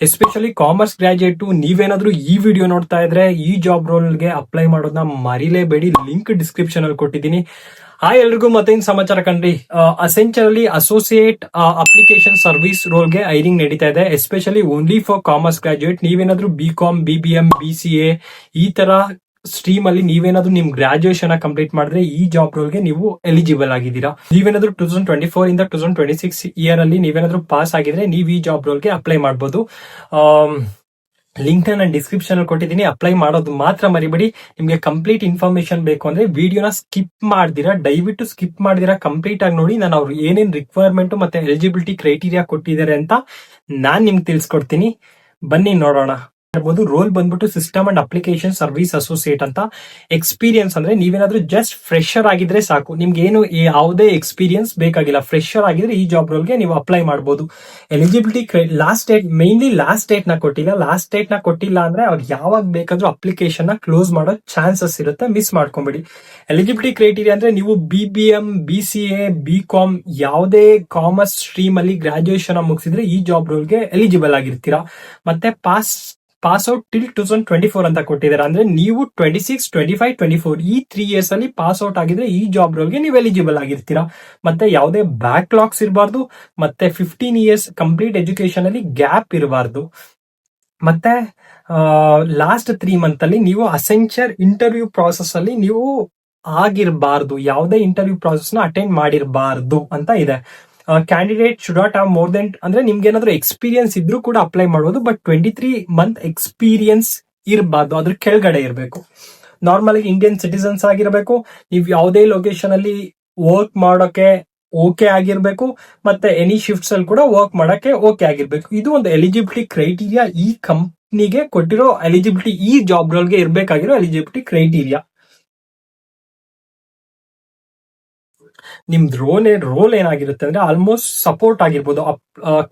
Especially commerce graduate ನೀವೇನಾದ್ರೂ ಈ video ನೋಡ್ತಾ ಇದ್ರೆ ಈ ಜಾಬ್ ರೋಲ್ಗೆ ಅಪ್ಲೈ ಮಾಡೋದನ್ನ ಮರಿಲೇಬೇಡಿ. ಲಿಂಕ್ ಡಿಸ್ಕ್ರಿಪ್ಷನ್ ಅಲ್ಲಿ ಕೊಟ್ಟಿದ್ದೀನಿ. ಹಾಯ್ ಎಲ್ರಿಗೂ ಮತ್ತೆ ಏನ್ ಸಮಾಚಾರ ಕಣ್ರಿ. ಅಸೆಂಚರ್ ಅಲ್ಲಿ ಅಸೋಸಿಯೇಟ್ ಅಪ್ಲಿಕೇಶನ್ ಸರ್ವಿಸ್ ರೋಲ್ಗೆ ಹೈರಿಂಗ್ ನಡೀತಾ ಇದೆ, especially only for commerce graduate. ನೀವೇನಾದ್ರೂ BCom, BBM, BCA ಈ ತರ ಸ್ಟ್ರೀಮ್ ಅಲ್ಲಿ ನೀವೇನಾದ್ರೂ ನಿಮ್ ಗ್ರಾಜುಯೇಷನ್ ಕಂಪ್ಲೀಟ್ ಮಾಡಿದ್ರೆ ಈ ಜಾಬ್ ರೋಲ್ಗೆ ನೀವು ಎಲಿಜಿಬಲ್ ಆಗಿದ್ದೀರಾ. ನೀವೇನಾದ್ರೂ 2024 ಇಂದ 2026 ಇಯರ್ ಅಲ್ಲಿ ನೀವೇನಾದ್ರೂ ಪಾಸ್ ಆಗಿದ್ರೆ ನೀವು ಈ ಜಾಬ್ ರೋಲ್ಗೆ ಅಪ್ಲೈ ಮಾಡಬಹುದು. ಲಿಂಕ್ ನಾನು ಡಿಸ್ಕ್ರಿಪ್ಷನ್ ಅಲ್ಲಿ ಕೊಟ್ಟಿದ್ದೀನಿ. ಅಪ್ಲೈ ಮಾಡೋದು ಮಾತ್ರ ಮರಿಬೇಡಿ. ನಿಮ್ಗೆ ಕಂಪ್ಲೀಟ್ ಇನ್ಫಾರ್ಮೇಶನ್ ಬೇಕು ಅಂದ್ರೆ ವಿಡಿಯೋನ ದಯವಿಟ್ಟು ಸ್ಕಿಪ್ ಮಾಡಿದಿರಾ ಕಂಪ್ಲೀಟ್ ಆಗಿ ನೋಡಿ. ನಾನು ಅವ್ರು ಏನೇನ್ ರಿಕ್ವೈರ್ಮೆಂಟ್ ಮತ್ತೆ ಎಲಿಜಿಬಿಲಿಟಿ ಕ್ರೈಟೀರಿಯಾ ಕೊಟ್ಟಿದ್ದಾರೆ ಅಂತ ನಾನ್ ನಿಮ್ಗೆ ತಿಳಿಸ್ಕೊಡ್ತೀನಿ. ಬನ್ನಿ ನೋಡೋಣ. ರೋಲ್ ಬಂದ್ಬಿಟ್ಟು system and application service associate ಅಂತ. ಎಕ್ಸ್ಪೀರಿಯನ್ಸ್ ಅಂದ್ರೆ ನೀವೇನಾದ್ರೂ ಜಸ್ಟ್ ಫ್ರೆಶರ್ ಆಗಿದ್ರೆ ಸಾಕು, ನಿಮ್ಗೆ ಏನು ಯಾವುದೇ ಎಕ್ಸ್ಪೀರಿಯನ್ಸ್ ಬೇಕಾಗಿಲ್ಲ. ಫ್ರೆಶರ್ ಆಗಿದ್ರೆ ಈ ಜಾಬ್ ರೋಲ್ಗೆ ನೀವು ಅಪ್ಲೈ ಮಾಡಬಹುದು. ಎಲಿಜಿಬಿಲಿಟಿ ಲಾಸ್ಟ್ ಡೇಟ್ ನ ಕೊಟ್ಟಿಲ್ಲ ಅಂದ್ರೆ ಅವ್ರು ಯಾವಾಗ ಬೇಕಾದ್ರೂ ಅಪ್ಲಿಕೇಶನ್ ನ ಕ್ಲೋಸ್ ಮಾಡೋ ಚಾನ್ಸಸ್ ಇರುತ್ತೆ, ಮಿಸ್ ಮಾಡ್ಕೊಂಬಿಡಿ. ಎಲಿಜಿಬಿಲಿಟಿ ಕ್ರೈಟೀರಿಯಾ ಅಂದ್ರೆ ನೀವು BBM, BCA, BCom ಯಾವುದೇ ಕಾಮರ್ಸ್ ಸ್ಟ್ರೀಮ್ ಅಲ್ಲಿ ಗ್ರಾಜುಯೇಷನ್ ಮುಗಿಸಿದ್ರೆ ಈ ಜಾಬ್ ರೋಲ್ಗೆ ಎಲಿಜಿಬಲ್ ಆಗಿರ್ತೀರಾ. ಮತ್ತೆ ಪಾಸ್ ಔಟ್ ಟಿಲ್ 2024 ಅಂತ ಕೊಟ್ಟಿದ್ದಾರೆ. ಅಂದ್ರೆ ನೀವು 26, 25, 24 ಈ 3 ಇಯರ್ಸ್ ಅಲ್ಲಿ ಪಾಸ್ ಔಟ್ ಆಗಿದ್ರೆ ಈ ಜಾಬ್ ರೋಲ್ಗೆ ನೀವು ಎಲಿಜಿಬಲ್ ಆಗಿರ್ತೀರಾ. ಮತ್ತೆ ಯಾವುದೇ ಬ್ಯಾಕ್ಲಾಗ್ಸ್ ಇರಬಾರ್ದು, ಮತ್ತೆ 15 ಇಯರ್ಸ್ ಕಂಪ್ಲೀಟ್ ಎಜುಕೇಶನ್ ಅಲ್ಲಿ ಗ್ಯಾಪ್ ಇರಬಾರ್ದು. ಮತ್ತೆ ಲಾಸ್ಟ್ 3 ಮಂತ್ ಅಲ್ಲಿ ನೀವು ಅಸೆಂಚರ್ ಇಂಟರ್ವ್ಯೂ ಪ್ರಾಸೆಸ್ ಅಲ್ಲಿ ನೀವು ಆಗಿರಬಾರ್ದು, ಯಾವುದೇ ಇಂಟರ್ವ್ಯೂ ಪ್ರಾಸೆಸ್ ನ ಅಟೆಂಡ್ ಮಾಡಿರಬಾರ್ದು ಅಂತ ಇದೆ. Candidate should not have more than, ಅಂದ್ರೆ ನಿಮ್ಗೆ ಏನಾದ್ರೂ ಎಕ್ಸ್ಪೀರಿಯನ್ಸ್ ಇದ್ರೂ ಕೂಡ ಅಪ್ಲೈ ಮಾಡಬಹುದು, ಬಟ್ 23 ಮಂತ್ ಎಕ್ಸ್ಪೀರಿಯನ್ಸ್ ಇರಬಾರ್ದು, ಅದ್ರ ಕೆಳಗಡೆ ಇರಬೇಕು. ನಾರ್ಮಲ್ ಆಗಿ ಇಂಡಿಯನ್ ಸಿಟಿಸನ್ಸ್ ಆಗಿರಬೇಕು. ನೀವು ಯಾವುದೇ ಲೊಕೇಶನ್ ಅಲ್ಲಿ ವರ್ಕ್ ಮಾಡೋಕೆ ಓಕೆ ಆಗಿರ್ಬೇಕು, ಮತ್ತೆ ಎನಿ ಶಿಫ್ಟ್ಸ್ ಅಲ್ಲಿ ಕೂಡ ವರ್ಕ್ ಮಾಡಕ್ಕೆ ಓಕೆ ಆಗಿರ್ಬೇಕು. ಇದು ಒಂದು ಎಲಿಜಿಬಿಲಿಟಿ ಕ್ರೈಟೀರಿಯಾ. ಈ ಕಂಪ್ನಿಗೆ ಕೊಟ್ಟಿರೋ ಎಲಿಜಿಬಿಲಿಟಿ, ಈ ಜಾಬ್ ರೋಲ್ಗೆ ಇರಬೇಕಾಗಿರೋ ಎಲಿಜಿಬಿಲಿಟಿ ಕ್ರೈಟೀರಿಯಾ. ನಿಮ್ದು ರೋಲ್ ಏನಾಗಿರುತ್ತೆ ಅಂದ್ರೆ ಆಲ್ಮೋಸ್ಟ್ ಸಪೋರ್ಟ್ ಆಗಿರ್ಬೋದು,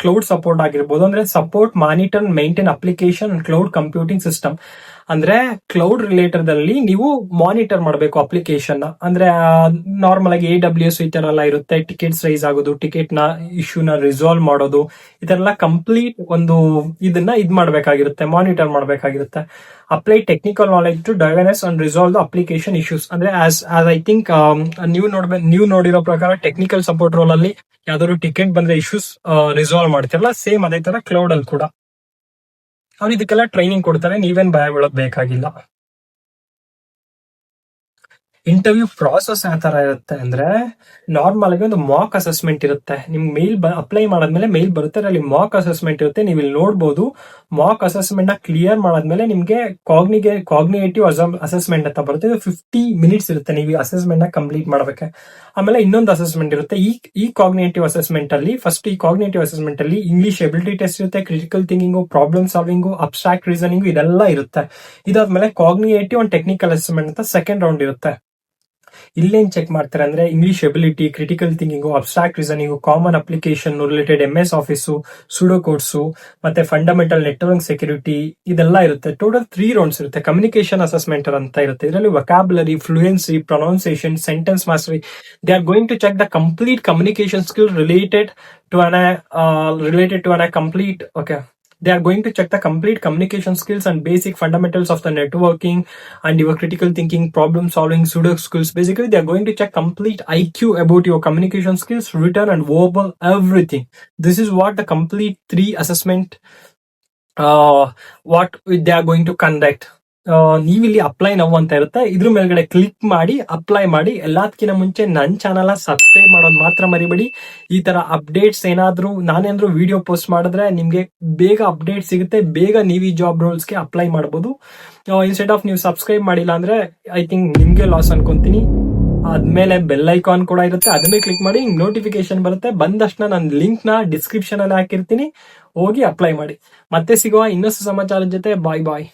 ಕ್ಲೌಡ್ ಸಪೋರ್ಟ್ ಆಗಿರ್ಬೋದು. ಅಂದ್ರೆ support, monitor, maintain application and cloud computing system. ಅಂದ್ರೆ ಕ್ಲೌಡ್ ರಿಲೇಟೆಡ್ ಅಲ್ಲಿ ನೀವು ಮಾನಿಟರ್ ಮಾಡಬೇಕು ಅಪ್ಲಿಕೇಶನ್ ನ. ಅಂದ್ರೆ ನಾರ್ಮಲ್ ಆಗಿ AWS ಈ ತರ ಎಲ್ಲ ಇರುತ್ತೆ. ಟಿಕೆಟ್ಸ್ ರೈಸ್ ಆಗೋದು, ಟಿಕೆಟ್ ನ ಇಶ್ಯೂನ ರಿಸಾಲ್ವ್ ಮಾಡೋದು, ಈ ತರ ಎಲ್ಲ ಕಂಪ್ಲೀಟ್ ಒಂದು ಇದನ್ನ ಮಾಡ್ಬೇಕಾಗಿರುತ್ತೆ, ಮಾನಿಟರ್ ಮಾಡಬೇಕಾಗಿರುತ್ತೆ. Apply technical knowledge to diagnose and resolve the application issues. ಅಂದ್ರೆ ಆಸ್ ಐ ಥಿಂಕ್ ನೀವು ನೋಡಿರೋ ಪ್ರಕಾರ ಟೆಕ್ನಿಕಲ್ ಸಪೋರ್ಟ್ ರೋಲ್ ಅಲ್ಲಿ ಯಾವ್ದಾದ್ರು ಟಿಕೆಟ್ ಬಂದ್ರೆ ಇಶ್ಯೂಸ್ ರಿಸಾಲ್ವ್ ಮಾಡ್ತಿರಲ್ಲ, ಸೇಮ್ ಅದೇ ತರ ಕ್ಲೌಡ್ ಅಲ್ಲಿ ಕೂಡ ಅವ್ರು ಇದಕ್ಕೆಲ್ಲ ಟ್ರೈನಿಂಗ್ ಕೊಡ್ತಾರೆ. ನೀವೇನ್ ಭಯ ಬೀಳೋದ್ ಬೇಕಾಗಿಲ್ಲ. ಇಂಟರ್ವ್ಯೂ ಪ್ರಾಸೆಸ್ ಯಾವ ತರ ಇರುತ್ತೆ ಅಂದ್ರೆ ನಾರ್ಮಲ್ ಆಗಿ ಒಂದು ಮಾಕ್ ಅಸೆಸ್ಮೆಂಟ್ ಇರುತ್ತೆ. ನಿಮ್ ಅಪ್ಲೈ ಮಾಡಾದ್ಮೇಲೆ ಮೇಲ್ ಬರುತ್ತೆ, ಅಲ್ಲಿ ಮಾಕ್ ಅಸೆಸ್ಮೆಂಟ್ ಇರುತ್ತೆ. ನೀವು ಇಲ್ಲಿ ನೋಡಬಹುದು. ಮಾಕ್ ಅಸೆಸ್ಮೆಂಟ್ ನ ಕ್ಲಿಯರ್ ಮಾಡಾದ್ಮೇಲೆ ನಿಮ್ಗೆ ಕಾಗ್ನಿಟೇಟಿವ್ ಅಸೆಸ್ಮೆಂಟ್ ಅಂತ ಬರುತ್ತೆ. ಇದು 50 ಮಿನಿಟ್ಸ್ ಇರುತ್ತೆ ನೀವು ಅಸೆಸ್ಮೆಂಟ್ ನ ಕಂಪ್ಲೀಟ್ ಮಾಡಬೇಕು. ಆಮೇಲೆ ಇನ್ನೊಂದು ಅಸೆಸ್ಮೆಂಟ್ ಇರುತ್ತೆ. ಈ ಕಾಗ್ನಿಟೇಟಿವ್ ಅಸೆಸ್ಮೆಂಟ್ ಅಲ್ಲಿ ಈ ಕಾಗ್ನಿಟೇಟಿವ್ ಅಸೆಸ್ಮೆಂಟ್ ಅಲ್ಲಿ ಇಂಗ್ಲಿಷ್ ಎಬಿಲಿಟಿ ಟೆಸ್ಟ್ ಇರುತ್ತೆ, critical thinking, problem solving, abstract reasoning ಇದೆಲ್ಲ ಇರುತ್ತೆ. ಇದಾದ್ಮೇಲೆ ಕಾಗ್ನಿಟೇಟಿವ್ ಅಂಡ್ ಟೆಕ್ನಿಕಲ್ ಅಸೆಸ್ಮೆಂಟ್ ಅಂತ ಸೆಕೆಂಡ್ ರೌಂಡ್ ಇರುತ್ತೆ. ಇಲ್ಲೇನ್ ಚೆಕ್ ಮಾಡ್ತಾರೆ ಅಂದ್ರೆ English ability, critical thinking, abstract reasoning, common application related MS office, pseudo codes, ಮತ್ತೆ ಫಂಡಮೆಂಟಲ್ ನೆಟ್ವರ್ಕ್ ಸೆಕ್ಯೂರಿಟಿ ಇದೆಲ್ಲ ಇರುತ್ತೆ. ಟೋಟಲ್ 3 ರೌಂಡ್ಸ್ ಇರುತ್ತೆ. ಕಮ್ಯುನಿಕೇಶನ್ ಅಸೆಸ್ಮೆಂಟ್ ಅಂತ ಇರುತ್ತೆ. ಇದರಲ್ಲಿ vocabulary, fluency, pronunciation, sentence mastery. They are going to check the complete communication skill related to an complete. Okay. They are going to check the complete communication skills and basic fundamentals of the networking and your critical thinking, problem solving, pseudo skills. Basically, they are going to check complete IQ about your communication skills, written and verbal, everything. This is what the complete 3 assessment, what they are going to conduct. ನೀವಿಲ್ಲಿ apply now ಅಂತ ಇರುತ್ತೆ. ಇದ್ರ ಮೇಲ್ಗಡೆ click ಮಾಡಿ apply ಮಾಡಿ. ಎಲ್ಲದಕ್ಕಿಂತ ಮುಂಚೆ ನನ್ನ ಚಾನಲ್ ಸಬ್ಸ್ಕ್ರೈಬ್ ಮಾಡೋದು ಮಾತ್ರ ಮರಿಬೇಡಿ. ಈ ತರ ಅಪ್ಡೇಟ್ಸ್ ನಾನೇನಾದ್ರೂ ವಿಡಿಯೋ ಪೋಸ್ಟ್ ಮಾಡಿದ್ರೆ ನಿಮ್ಗೆ ಬೇಗ ಅಪ್ಡೇಟ್ ಸಿಗುತ್ತೆ, ಬೇಗ ನೀವು ಈ ಜಾಬ್ ರೋಲ್ಸ್ಗೆ ಅಪ್ಲೈ ಮಾಡಬಹುದು. ಇನ್ಸ್ಟೆಡ್ ಆಫ್ ನೀವು ಸಬ್ಸ್ಕ್ರೈಬ್ ಮಾಡಿಲ್ಲ ಅಂದ್ರೆ ಐ ಥಿಂಕ್ ನಿಮ್ಗೆ ಲಾಸ್ ಅನ್ಕೊಂತೀನಿ. ಆದ್ಮೇಲೆ ಬೆಲ್ ಐಕಾನ್ ಕೂಡ ಇರುತ್ತೆ, ಅದನ್ನೇ ಕ್ಲಿಕ್ ಮಾಡಿ, ನೋಟಿಫಿಕೇಶನ್ ಬರುತ್ತೆ. ಬಂದಷ್ಟು ನಾನು ಲಿಂಕ್ ನ ಡಿಸ್ಕ್ರಿಪ್ಷನ್ ಅಲ್ಲಿ ಹಾಕಿರ್ತೀನಿ, ಹೋಗಿ ಅಪ್ಲೈ ಮಾಡಿ. ಮತ್ತೆ ಸಿಗುವ ಇನ್ನಷ್ಟು ಸಮಾಚಾರದ ಜೊತೆ. ಬಾಯ್ ಬಾಯ್.